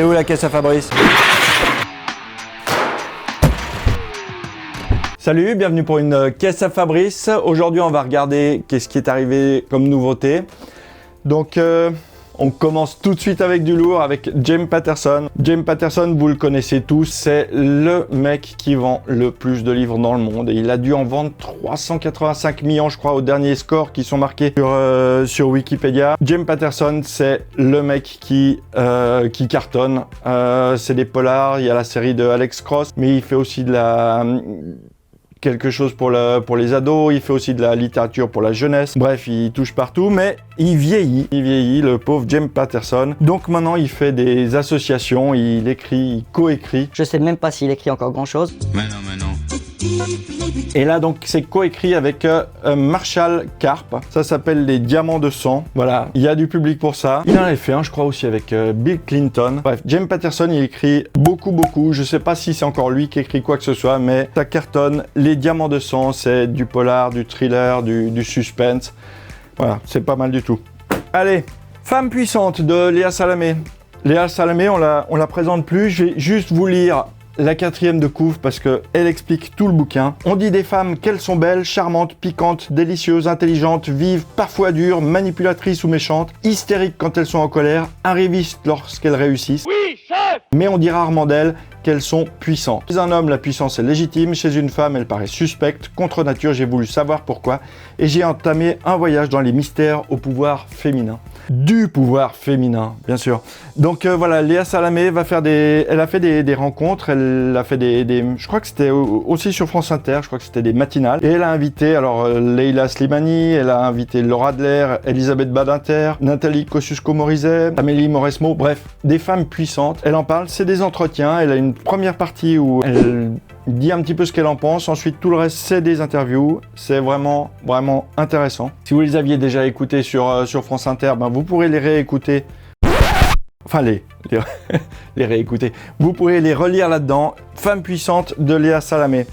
est où la caisse à Fabrice? Salut, bienvenue pour une caisse à Fabrice. Aujourd'hui, on va regarder qu'est-ce qui est arrivé comme nouveauté. Donc, on commence tout de suite avec du lourd, avec James Patterson. James Patterson, vous le connaissez tous, c'est le mec qui vend le plus de livres dans le monde. Et il a dû en vendre 385 millions, je crois, aux derniers scores qui sont marqués sur Wikipédia. James Patterson, c'est le mec qui cartonne. C'est des polars, il y a la série de Alex Cross, mais il fait aussi de quelque chose pour les ados, il fait aussi de la littérature pour la jeunesse. Bref, il touche partout, mais il vieillit, le pauvre James Patterson. Donc maintenant, il fait des associations, il écrit, il coécrit. Je sais même pas s'il écrit encore grand chose. Mais non. Et là, donc, c'est coécrit avec Marshall Karp. Ça s'appelle Les Diamants de Sang. Voilà, il y a du public pour ça. Il en avait fait un, je crois, aussi avec Bill Clinton. Bref, James Patterson, il écrit beaucoup. Je sais pas si c'est encore lui qui écrit quoi que ce soit, mais ça cartonne. Les Diamants de Sang, c'est du polar, du thriller, du suspense. Voilà, c'est pas mal du tout. Allez, Femme puissante de Léa Salamé. Léa Salamé, on la présente plus. Je vais juste vous lire la 4e de couve parce qu'elle explique tout le bouquin. On dit des femmes qu'elles sont belles, charmantes, piquantes, délicieuses, intelligentes, vives, parfois dures, manipulatrices ou méchantes, hystériques quand elles sont en colère, arrivistes lorsqu'elles réussissent. Oui, chef! Mais on dit rarement d'elles qu'elles sont puissantes. Chez un homme, la puissance est légitime. Chez une femme, elle paraît suspecte. Contre nature, j'ai voulu savoir pourquoi. Et j'ai entamé un voyage dans les mystères au pouvoir féminin. Du pouvoir féminin, bien sûr. Donc voilà, Léa Salamé va faire elle a fait des rencontres. Elle a fait je crois que c'était aussi sur France Inter. Je crois que c'était des matinales. Et elle a invité, alors, Leila Slimani. Elle a invité Laura Adler, Elisabeth Badinter, Nathalie Kosciusko-Morizet, Amélie Mauresmo. Bref, des femmes puissantes. Elle en parle. C'est des entretiens. Elle a une première partie où elle dit un petit peu ce qu'elle en pense. Ensuite, tout le reste, c'est des interviews. C'est vraiment intéressant. Si vous les aviez déjà écoutés sur France Inter, ben, vous pourrez les réécouter. Enfin, les réécouter. Vous pourrez les relire là-dedans. Femme puissante de Léa Salamé.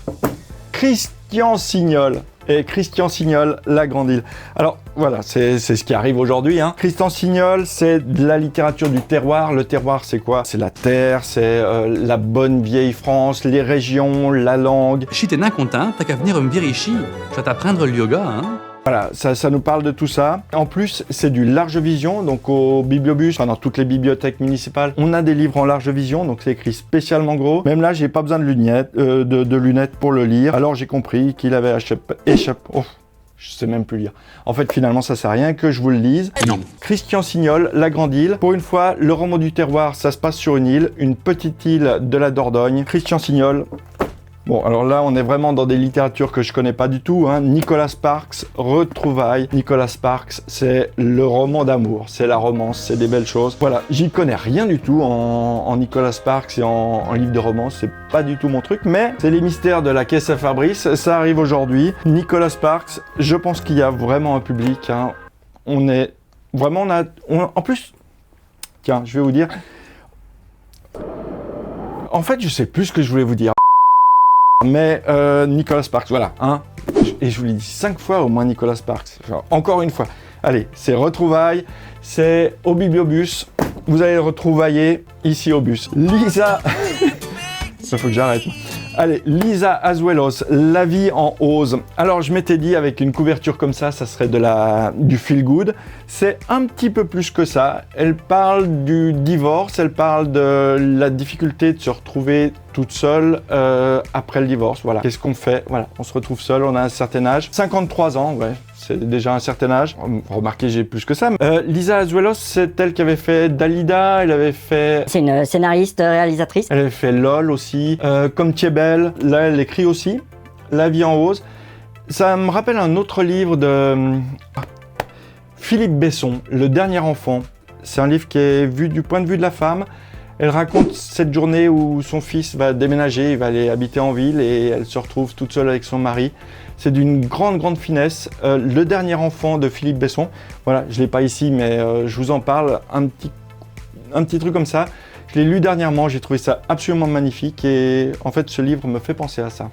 Christian Signol. Et Christian Signol, La Grande Île. Alors voilà, c'est ce qui arrive aujourd'hui. Christian Signol, c'est de la littérature du terroir. Le terroir, c'est quoi? C'est la terre, c'est la bonne vieille France, les régions, la langue. Si t'es nain content, t'as qu'à venir me dire ici. Je vais t'apprendre le yoga, Voilà, ça nous parle de tout ça. En plus, c'est du large vision, donc au bibliobus, enfin dans toutes les bibliothèques municipales, on a des livres en large vision, donc c'est écrit spécialement gros. Même là, j'ai pas besoin de lunettes pour le lire. Alors j'ai compris qu'il avait échappé. Oh, je sais même plus lire. En fait, finalement, ça sert à rien que je vous le lise. Non. Christian Signol, La Grande Île. Pour une fois, le roman du terroir, ça se passe sur une petite île de la Dordogne. Christian Signol. Bon, alors là, on est vraiment dans des littératures que je connais pas du tout. Nicolas Sparks, Retrouvailles. Nicolas Sparks, c'est le roman d'amour, c'est la romance, c'est des belles choses. Voilà, j'y connais rien du tout en Nicolas Sparks et en livre de romance, c'est pas du tout mon truc, mais c'est les mystères de la caisse à Fabrice, ça arrive aujourd'hui. Nicolas Sparks, je pense qu'il y a vraiment un public. On est vraiment, en plus, tiens, je vais vous dire. En fait, je sais plus ce que je voulais vous dire. Mais Nicolas Sparks, voilà, et je vous l'ai dit 5 fois au moins Nicolas Sparks, genre, encore une fois. Allez, c'est Retrouvailles, c'est au bibliobus, vous allez le retrouvailler ici au bus. Lisa, ça faut que j'arrête. Allez, Lisa Azuelos, La vie en ose. Alors je m'étais dit avec une couverture comme ça serait du feel good. C'est un petit peu plus que ça. Elle parle du divorce, elle parle de la difficulté de se retrouver toute seule après le divorce. Voilà. Qu'est-ce qu'on fait? Voilà, on se retrouve seul, on a un certain âge. 53 ans, ouais. C'est déjà un certain âge. Remarquez, j'ai plus que ça. Lisa Azuelos, c'est elle qui avait fait Dalida, elle avait fait... C'est une scénariste, réalisatrice. Elle avait fait LOL aussi, Comme tu es belle. Là, elle écrit aussi, La vie en rose. Ça me rappelle un autre livre de Philippe Besson, Le dernier enfant. C'est un livre qui est vu du point de vue de la femme. Elle raconte cette journée où son fils va déménager, il va aller habiter en ville et elle se retrouve toute seule avec son mari. C'est d'une grande finesse. Le dernier enfant de Philippe Besson. Voilà, je ne l'ai pas ici, mais je vous en parle. Un petit truc comme ça. Je l'ai lu dernièrement, j'ai trouvé ça absolument magnifique et en fait, ce livre me fait penser à ça.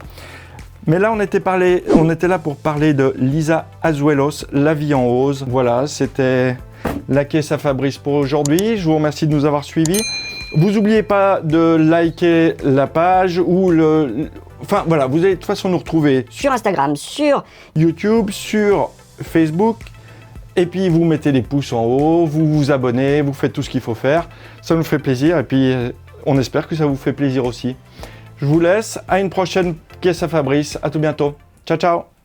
Mais là, on était là pour parler de Lisa Azuelos, La vie en rose. Voilà, c'était la caisse à Fabrice pour aujourd'hui. Je vous remercie de nous avoir suivis. Vous n'oubliez pas de liker la page ou Enfin voilà, vous allez de toute façon nous retrouver Sur Instagram, sur YouTube, sur Facebook. Et puis vous mettez des pouces en haut, vous vous abonnez, vous faites tout ce qu'il faut faire. Ça nous fait plaisir et puis on espère que ça vous fait plaisir aussi. Je vous laisse, à une prochaine caisse à Fabrice. À tout bientôt. Ciao ciao.